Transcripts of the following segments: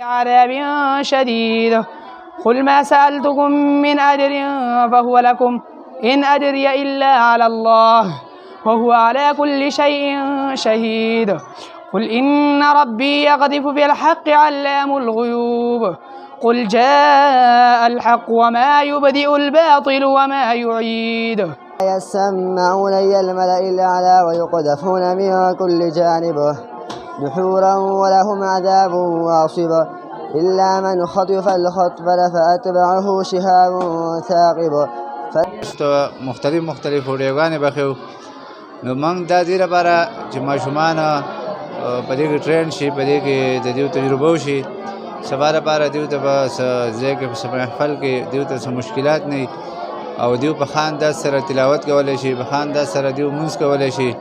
عذاب شديد قل ما سألتكم من أجر فهو لكم إن أجري إلا على الله وهو على كل شيء شهيد قل إن ربي يقذف بالحق علام الغيوب قل جاء الحق وما يبدئ الباطل وما يعيد يسمعون إلى الملأ الأعلى ويقذفون من كل جانب دحورا ولهم عذاب واصب إلا من خطف الخطبة فأتبعه شهاب ثاقب. مختلف ویډیوګانې بخیو نو موږ دا دې لپاره چې ماشومان په دې کې ټرین شي، په دې کې د دې تجربه وشي، سبا لپاره دوی ته به ځای کې په محفل کې دوی ته څه مشکلات نه او دوی په ښه انداز سره تلاوت کولی شي، په ښه انداز سره دوی لمونځ کولی شي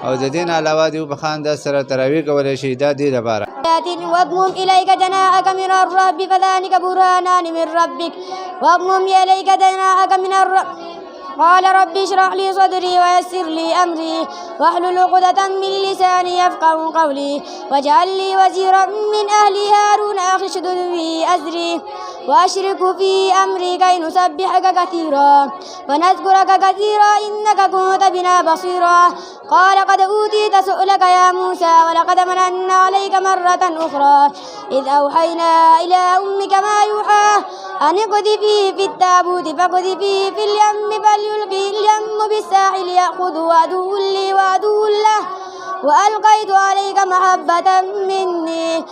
او د دې نه علاوه دوی په ښه انداز سره تراویح کولی شي. دا دې لپاره واضمم إليك جناحك من الرهب فذلك برهانان من ربك واضمم إليك جناحك من الرهب قال رب اشرح لي صدري ويسر لي أمري واحلل عقدة من لساني يفقهوا قولي واجعل لي وزيرا من أهلي هارون أخي اشدد به أزري وأشركه في أمري كي نسبحك كثيرا ونذكرك كثيرا إنك كنت بنا بصيرا قال قد أوتيت سؤلك يا موسى ولقد مننا عليك مرة أخرى إذ أوحينا إلى أمك ما يوحى أن اقذفيه في التابوت فاقذفيه في اليم فليلقي اليم بالساحل يأخذه عدو لي وعدو له وألقيت عليك محبة مني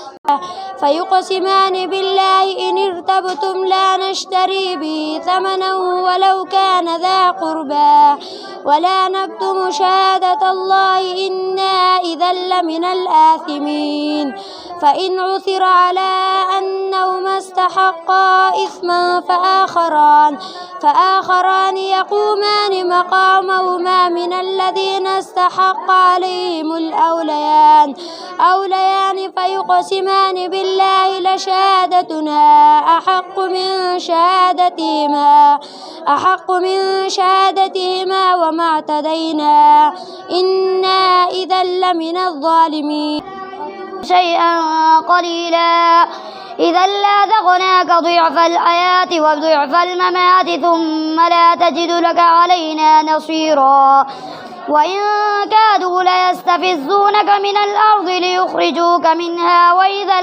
فيقسمان بالله إن ارتبتم لا نشتري به ثمنا ولو كان ذا قربى ولا نكتم شهادة الله إنا إذا لمن الآثمين فإن عثر على أنهما استحقا إثما فآخران يقومان مقامهما من الذين استحق عليهم الأوليان فيقسمان بالله لشهادتنا أحق من شهادتهما وما اعتدينا إنا إذا لمن الظالمين شيئا قليلا إذا لأذقناك ضعف الحياة وضعف الممات ثم لا تجد لك علينا نصيرا وإن كادوا ليستفزونك من الأرض ليخرجوك منها وإذا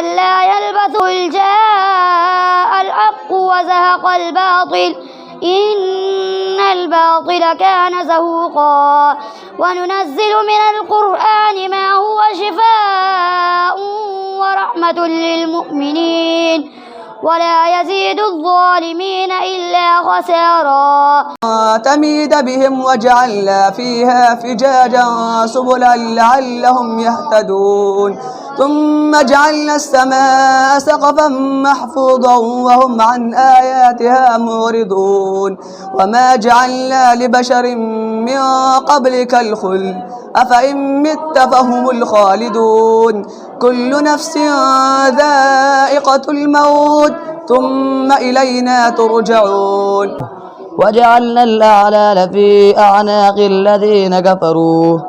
لا يلبثون جاء الحق وزهق الباطل إن الباطل كان زهوقا وننزل من القرآن ما هو شفاء ورحمة للمؤمنين ولا يزيد الظالمين إلا خسارا تميد بهم وجعلنا فيها فجاجا سبلا لعلهم يهتدون ثم جعلنا السماء سقفا محفوظا وهم عن آياتها معرضون وما جعلنا لبشر من قبلك الخلد أفإن مت فهم الخالدون كل نفس ذائقة الموت ثم إلينا ترجعون وجعلنا الأعلال في أعناق الذين كفروا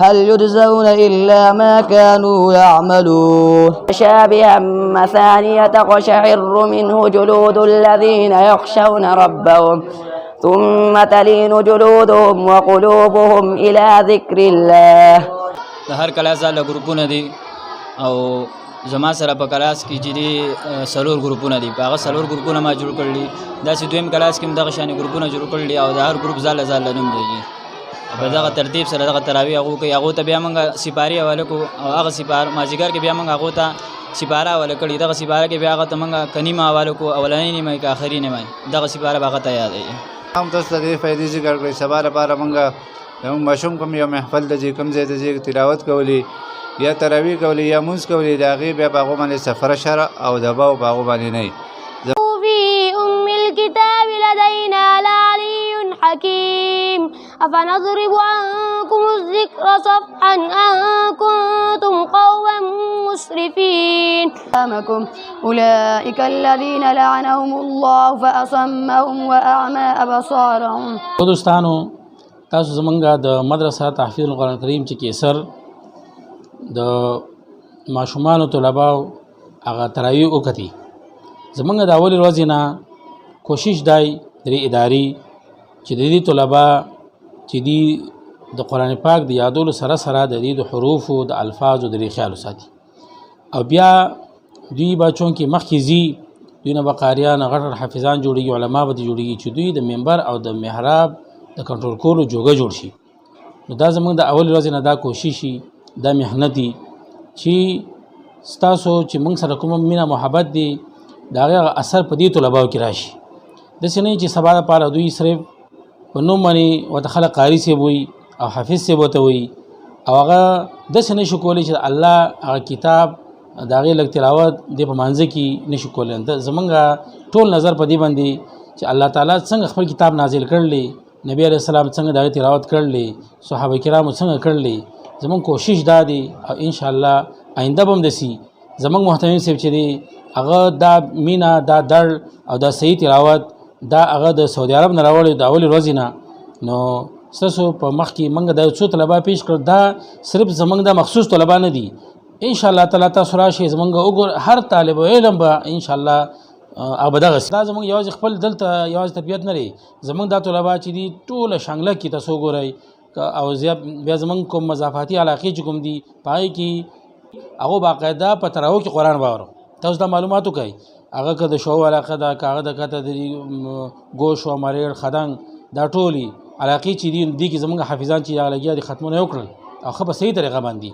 هل يجزون إلا ما كانوا يعملون شابها مثانية تقشعر منه جلود الذين يخشون ربهم ثم تلين جلودهم وقلوبهم إلى ذكر الله. هر کلاس له ګروپونه دي او زما سره په کلاس کې چې دي سلور ګروپونه دي، په هغه سلور ګروپونه ما جوړ کړل دي. داسې دویم کلاس کې هم دغه شانې ګروپونه جوړ کړل دي او د هر ګروپ ځاله ځاله نوم دی. په دغه ترتیب سره دغه تراویح هغو کوي، هغو ته بیا موږ سپارې حواله کړو او هغه سپاره مازدیګر کې بیا موږ هغو ته سپاره حواله کړي. دغه سپاره کې بیا هغه ته موږ که نیمه حواله کړو، اولنۍ نیمه که آخري نیمه، دغه سپاره به هغه ته یادوي. هم تاسو ته دې فایدې ذکر کړئ. سبا لپاره موږ زموږ ماشوم کوم یو محفل ته ځي، کوم ځای ته ځي تلاوت کولی یا تراویح کولی یا مونځ کولی، د هغې بیا په هغو باندې سفره شره او دبا په هغو باندې نه وي. في أم الكتاب لدينا لعلي حكيم أفنضرب عنكم الذكر صفحا أن كنتم قوما مسرفين أولئك الذين لعنهم الله فأصمهم وأعمى أبصارهم. دوستانو تاسو زمونږ د مدرسه تحفیظ القرآن کریم چې کیسر د ماشومانو طلباو هغه تراویح وکړي. زمونږ د اولې ورځې نه کوشش دی درې ادارې چې د دې طلبا چې دی د قرآن پاک د یادولو سره سره د دې د حروفو د الفاظو د خیال وساتي. او بیا دوی به چونکې مخکې ځي دوی نه به قاریان غټ حافظان جوړېږي، علما به جوړېږي چې دوی د منبر او د محراب د کنټرول کولو جوګه جوړ شي. نو دا زمونږ د اول ورځې نه دا کوشش شي، دا محنت دي چې ستاسو چې موږ سره کوم مینه محبت دی د هغې اثر په دې طلباو کې راشي. داسې نه چې سبا دپاره دوی صرف په نوم باندې ورته خلک قاري صاحب وایي او حافظ صاحب ورته وایي او هغه داسې نه شو کولی چې الله هغه کتاب د هغې لږ تلاوت دې په مانځه کې نه شو کولی. زمونږ ټول نظر په دې باندې چې الله تعالی څنګه خپل کتاب نازل کړلی، نبی علیه السلام څنګه د هغې تلاوت کړلی، صحابه کرامو څنګه کړلی. زمونږ کوشش دا دی او انشاءالله آینده به هم داسي زمونږ محتمیم صاحب چې دی هغه دا مینه دا درد او دا صحیح تلاوت دا هغه د سعودي عرب نه راوړی د اولې ورځې نه. نو ستاسو په مخ کې موږ دا څو طلبا پیش کړ، دا صرف زمونږ د مخصوص طلبا نه دي. انشاءالله تعالی تاسو راشئ زمونږ وګور هر طالب علم به انشاءالله هغه به دغسې دا زمونږ یوازې خپل دلته یوازې تربیت نه دی، زمونږ دا طلبا چې دي ټوله شانګله کې تاسو وګورئ او بیا زمونږ کوم مضافاتي علاقې چې کوم دي په هغې کې هغه باقاعده په تراو کې قرآن واورو. تاسو دا معلومات وکړئ هغه که د شعو علاقه ده که هغه د کته د ګوش او مریړ خدنګ دا ټولې علاقې چې دي دې کې زمونږ حافظان چې هغه لګیا دي ختمونه یې وکړل او ښه په صحیح طریقه باندې